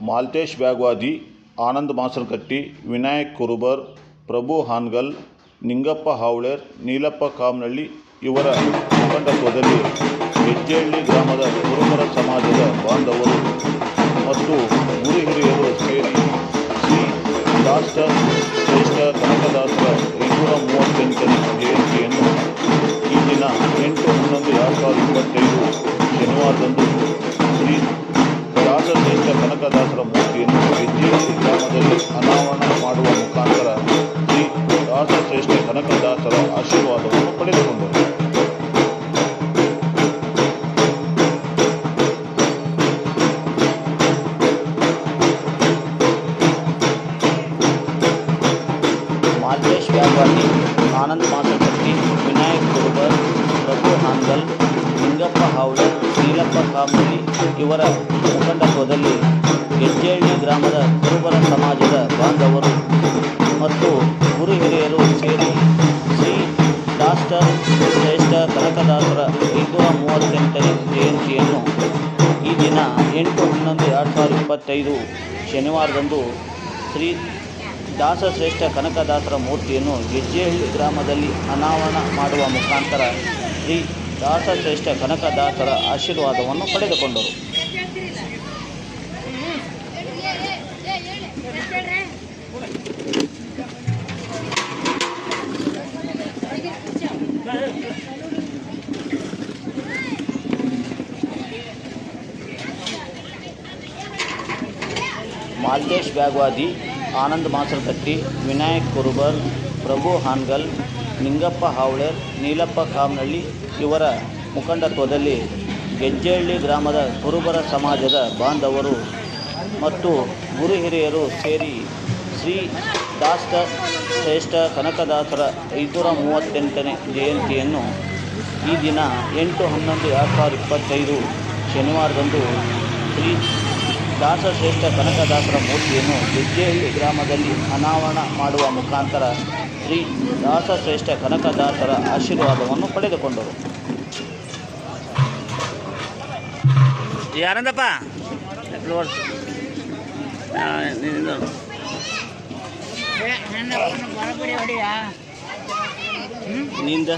ಮಾಲ್ತೇಶ್ ಬ್ಯಾಗ್ವಾದಿ, ಆನಂದ್ ಮಾಸನಕಟ್ಟಿ, ವಿನಾಯಕ್ ಕುರುಬರ್, ಪ್ರಭು ಹಾನಗಲ್, ನಿಂಗಪ್ಪ ಹಾವಳೇರ್, ನೀಲಪ್ಪ ಕಾಮನಹಳ್ಳಿ ಇವರ ಮುಖಂಡತ್ವದಲ್ಲಿ ಹೆಜ್ಜೇಹಳ್ಳಿ ಗ್ರಾಮದ ಕುರುಬರ ಸಮಾಜದ ಬಾಂಧವರು ಮತ್ತು ಗುರು ಹಿರಿಯರು ಸೇರಿ ಶ್ರೀ ಡಾಕ್ಟರ್ ಶ್ರೇಷ್ಠ ಕನಕದಾಸರ 538ನೇ ಜಯಂತಿಯನ್ನು ಈ ದಿನ 8/11/2025 ಶನಿವಾರದಂದು ಶ್ರೀ ದಾಸಶ್ರೇಷ್ಠ ಕನಕದಾಸರ ಮೂರ್ತಿಯನ್ನು ಹೆಜ್ಜೇಹಳ್ಳಿ ಗ್ರಾಮದಲ್ಲಿ ಅನಾವರಣ ಮಾಡುವ ಮುಖಾಂತರ ಶ್ರೀ ದಾಸಶ್ರೇಷ್ಠ ಕನಕದಾಸರ ಆಶೀರ್ವಾದವನ್ನು ಪಡೆದುಕೊಂಡರು. ಮಾಲ್ತೇಶ್ ಬ್ಯಾಗ್ವಾದಿ, ಆನಂದ್ ಮಾಸನಕಟ್ಟಿ, ವಿನಾಯಕ್ ಕುರುಬರ್, ಪ್ರಭು ಹಾನಗಲ್, ನಿಂಗಪ್ಪ ಹಾವಳೇರ್, ನೀಲಪ್ಪ ಕಾಮನಹಳ್ಳಿ ಇವರ ಮುಖಂಡತ್ವದಲ್ಲಿ ಹೆಜ್ಜೇಹಳ್ಳಿ ಗ್ರಾಮದ ಕುರುಬರ ಸಮಾಜದ ಬಾಂಧವರು ಮತ್ತು ಗುರು ಹಿರಿಯರು ಸೇರಿ ಶ್ರೀ ಡಾಕ್ಟರ್ ಶ್ರೇಷ್ಠ ಕನಕದಾಸರ 538ನೇ ಜಯಂತಿಯನ್ನು ಈ ದಿನ 8/11/2025 ಶನಿವಾರದಂದು ಶ್ರೀ ದಾಸಶ್ರೇಷ್ಠ ಕನಕದಾಸರ ಮೂರ್ತಿಯನ್ನು ಹೆಜ್ಜೇಹಳ್ಳಿ ಗ್ರಾಮದಲ್ಲಿ ಅನಾವರಣ ಮಾಡುವ ಮುಖಾಂತರ ಶ್ರೀ ದಾಸಶ್ರೇಷ್ಠ ಕನಕದಾಸರ ಆಶೀರ್ವಾದವನ್ನು ಪಡೆದುಕೊಂಡರು. ಮಾಲ್ತೇಶ್ ಬ್ಯಾಗ್ವಾದಿ, ಆನಂದ್ ಮಾಸನಕಟ್ಟಿ, ವಿನಾಯಕ್ ಕುರುಬರ್, ಪ್ರಭು ಹಾನಗಲ್, ನಿಂಗಪ್ಪ ಹಾವಳೇರ್, ನೀಲಪ್ಪ ಕಾಮನಹಳ್ಳಿ ಇವರ ಮುಖಂಡತ್ವದಲ್ಲಿ ಹೆಜ್ಜೇಹಳ್ಳಿ ಗ್ರಾಮದ ಕುರುಬರ ಸಮಾಜದ ಬಾಂಧವರು ಮತ್ತು ಗುರು ಹಿರಿಯರು ಸೇರಿ ಶ್ರೀ ಡಾಕ್ಟರ್ ಶ್ರೇಷ್ಠ ಕನಕದಾಸರ 538ನೇ ಜಯಂತಿಯನ್ನು ಈ ದಿನ 8/11/2025 ಶನಿವಾರದಂದು ಶ್ರೀ ದಾಸಶ್ರೇಷ್ಠ ಕನಕದಾಸರ ಮೂರ್ತಿಯನ್ನು ಹೆಜ್ಜೇಹಳ್ಳಿ ಗ್ರಾಮದಲ್ಲಿ ಅನಾವರಣ ಮಾಡುವ ಮುಖಾಂತರ ಶ್ರೀ ದಾಸಶ್ರೇಷ್ಠ ಕನಕದಾಸರ ಆಶೀರ್ವಾದವನ್ನು ಪಡೆದುಕೊಂಡರು. ಯಾರಂದಪ್ಪ ನಿಂದ